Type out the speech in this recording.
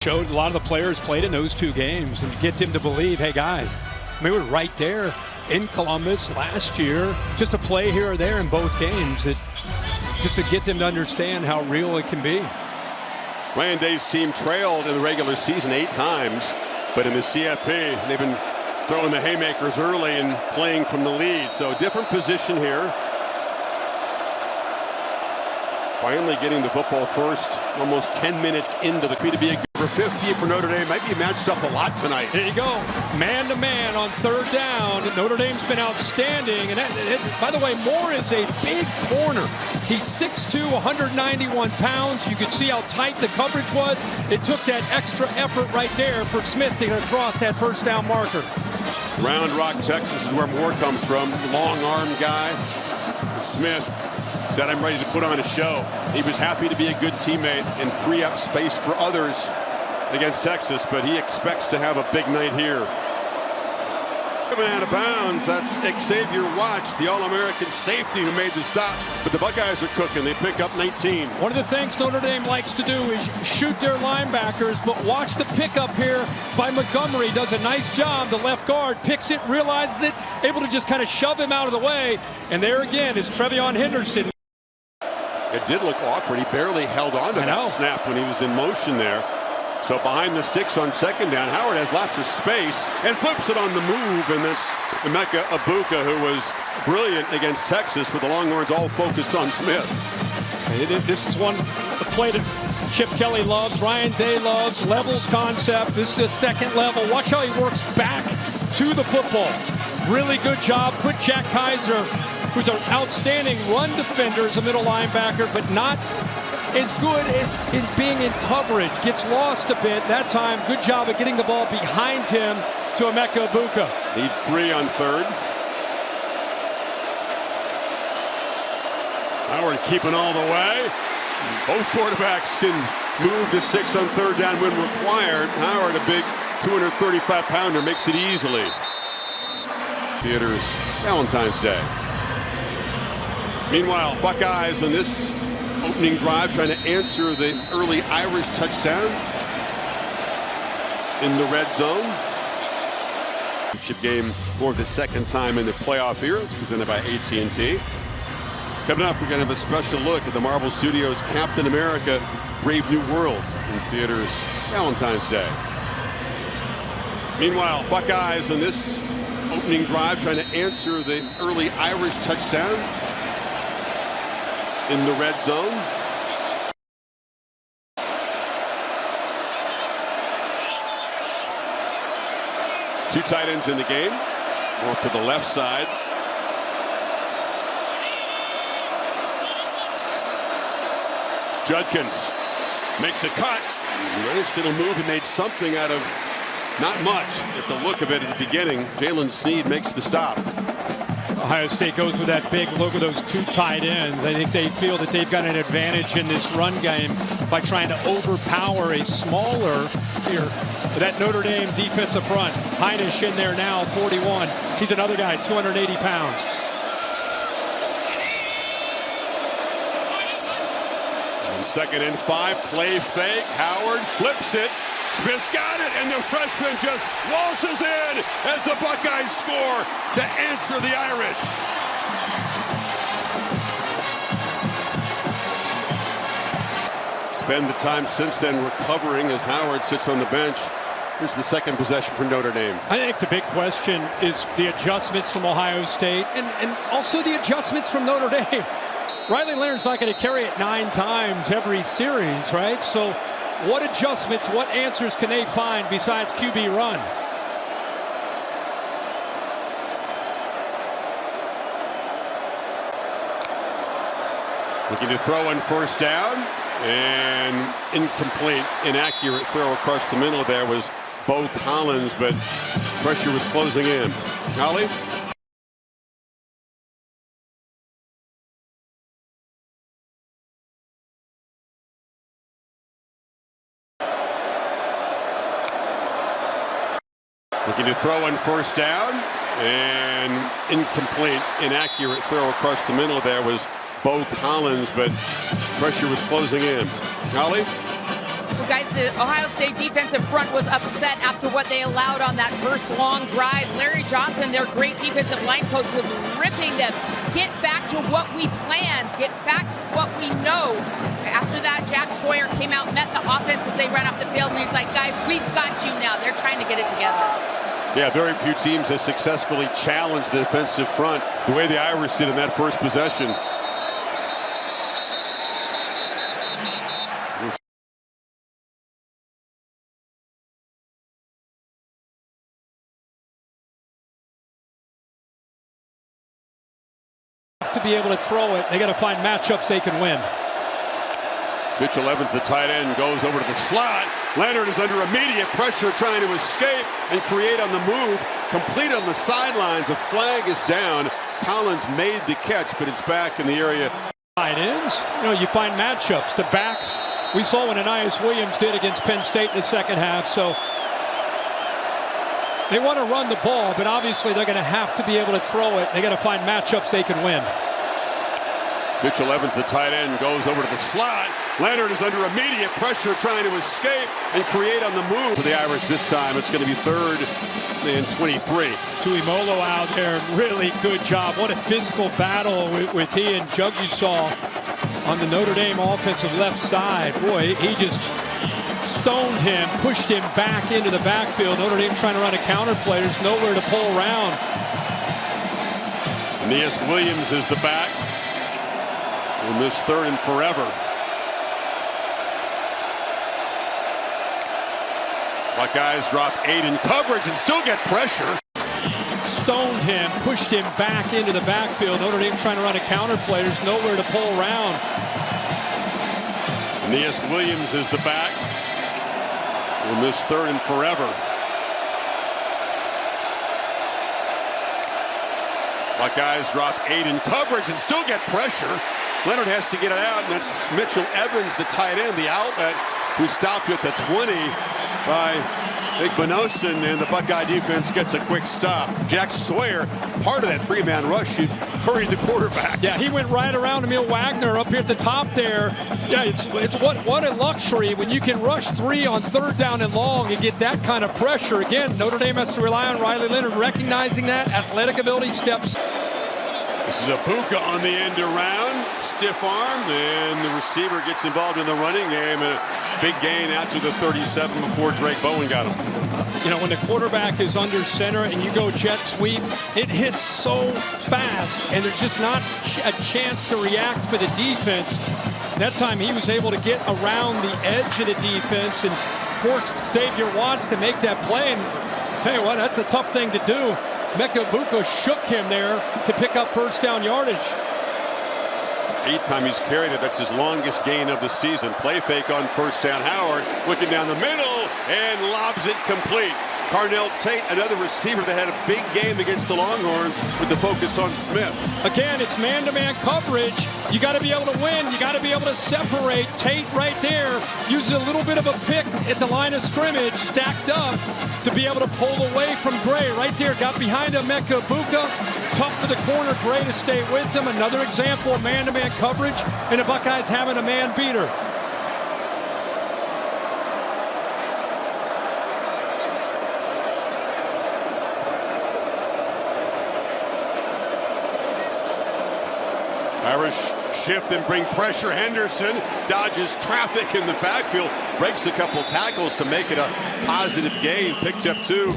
Showed a lot of the players played in those two games and get them to believe, hey guys, we were right there in Columbus last year, just a play here or there in both games, just to get them to understand how real it can be. Ryan Day's team trailed in the regular season 8 times, but in the CFP, they've been throwing the haymakers early and playing from the lead. So different position here. Finally getting the football first, almost 10 minutes into the to be a over 50 for Notre Dame. Might be matched up a lot tonight. There you go. Man-to-man on third down. Notre Dame's been outstanding. And by the way, Moore is a big corner. He's 6'2", 191 pounds. You could see how tight the coverage was. It took that extra effort right there for Smith to get across that first down marker. Round Rock, Texas is where Moore comes from. Long arm guy. Smith said, I'm ready to put on a show. He was happy to be a good teammate and free up space for others against Texas, but he expects to have a big night here. Coming out of bounds, that's Xavier Watts, the All-American safety who made the stop, but the Buckeyes are cooking. They pick up 19. One of the things Notre Dame likes to do is shoot their linebackers, but watch the pickup here by Montgomery. Does a nice job. The left guard picks it, realizes it, able to just kind of shove him out of the way. And there again is Trevion Henderson. It did look awkward. He barely held on to that snap when he was in motion there. So behind the sticks on second down, Howard has lots of space and flips it on the move, and that's Emeka Egbuka, who was brilliant against Texas, with the Longhorns all focused on Smith. This is the play that Chip Kelly loves, Ryan Day loves, levels concept. This is a second level. Watch how he works back to the football. Really good job. Put Jack Kaiser, who's an outstanding run defender as a middle linebacker, but not as good as in being in coverage. Gets lost a bit that time. Good job of getting the ball behind him to Emeka Egbuka. Need 3 on third. Howard keeping all the way. Both quarterbacks can move to 6 on third down when required. Howard, a big 235-pounder, makes it easily. Theaters, Valentine's Day. Meanwhile, Buckeyes on this opening drive trying to answer the early Irish touchdown in the red zone. Championship game for the second time in the playoff era. It's presented by AT&T. Coming up, we're going to have a special look at the Marvel Studios Captain America Brave New World in theaters Valentine's Day. Meanwhile, Buckeyes on this opening drive trying to answer the early Irish touchdown in the red zone. Two tight ends in the game. More to the left side. Judkins makes a cut. Nice little move. He made something out of not much at the look of it at the beginning. Jalen Sneed makes the stop. Ohio State goes with that big look at those two tight ends. I think they feel that they've got an advantage in this run game by trying to overpower a smaller here. That Notre Dame defensive front. Heinisch in there now, 41. He's another guy, 280 pounds. On 2nd and 5, play fake. Howard flips it. Smith's got it, and the freshman just waltzes in as the Buckeyes score to answer the Irish. Spend the time since then recovering as Howard sits on the bench. Here's the second possession for Notre Dame. I think the big question is the adjustments from Ohio State and also the adjustments from Notre Dame. Riley Leonard's not going to carry it 9 times every series, right? So what adjustments, what answers can they find besides QB run? Looking to throw on first down, and incomplete, inaccurate throw across the middle there was Bo Collins, but pressure was closing in. Holly? Looking to throw on first down, and incomplete, inaccurate throw across the middle there was Bo Collins, but pressure was closing in. Holly? Well, guys, the Ohio State defensive front was upset after what they allowed on that first long drive. Larry Johnson, their great defensive line coach, was ripping them. Get back to what we planned. Get back to what we know. After that, Jack Sawyer came out, met the offense as they ran off the field, and he's like, guys, we've got you now. They're trying to get it together. Yeah, very few teams have successfully challenged the defensive front the way the Irish did in that first possession. To be able to throw it, they got to find matchups they can win. Mitchell Evans, the tight end, goes over to the slot. Leonard is under immediate pressure trying to escape and create on the move. Complete on the sidelines. A flag is down. Collins made the catch, but it's back in the area. Tight ends, you find matchups. The backs, we saw what Anais Williams did against Penn State in the second half. So they want to run the ball, but obviously they're going to have to be able to throw it. They got to find matchups they can win. Mitchell Evans, the tight end, goes over to the slot. Leonard is under immediate pressure trying to escape and create on the move. For the Irish this time, it's going to be 3rd and 23. Tuimolo out there, really good job. What a physical battle with he and Juggy saw on the Notre Dame offensive left side. Boy, he just stoned him, pushed him back into the backfield. Notre Dame trying to run a counter play. There's nowhere to pull around. Anais Williams is the back in this 3rd and forever. Buckeyes drop 8 in coverage and still get pressure. Stoned him, pushed him back into the backfield. Notre Dame trying to run a counter play. There's nowhere to pull around. Anais Williams is the back in this 3rd and forever. Buckeyes drop 8 in coverage and still get pressure. Leonard has to get it out, and that's Mitchell Evans, the tight end, the outlet, who stopped at the 20 by Igbonosin, and the Buckeye defense gets a quick stop. Jack Sawyer, part of that 3-man rush, hurried the quarterback. Yeah, he went right around Emil Wagner up here at the top there. Yeah, it's what a luxury when you can rush 3 on 3rd down and long and get that kind of pressure. Again, Notre Dame has to rely on Riley Leonard recognizing that. Athletic ability steps. This is Abuka on the end around, stiff arm, and the receiver gets involved in the running game, and a big gain out to the 37 before Drake Bowen got him. When the quarterback is under center and you go jet sweep, it hits so fast, and there's just not a chance to react for the defense. That time he was able to get around the edge of the defense and forced Xavier Watts to make that play. And I'll tell you what, that's a tough thing to do. Emeka Egbuka shook him there to pick up 1st down yardage. 8th time he's carried it. That's his longest gain of the season. Play fake on 1st down. Howard looking down the middle and lobs it complete. Carnell Tate, another receiver that had a big game against the Longhorns with the focus on Smith. Again, it's man-to-man coverage. You got to be able to win. You got to be able to separate. Tate right there uses a little bit of a pick at the line of scrimmage, stacked up to be able to pull away from Gray. Right there, got behind Emeka Egbuka. Tough for the corner. Gray to stay with him. Another example of man-to-man coverage, and the Buckeyes having a man beater. Irish shift and bring pressure. Henderson dodges traffic in the backfield, breaks a couple tackles to make it a positive gain. Picked up 2.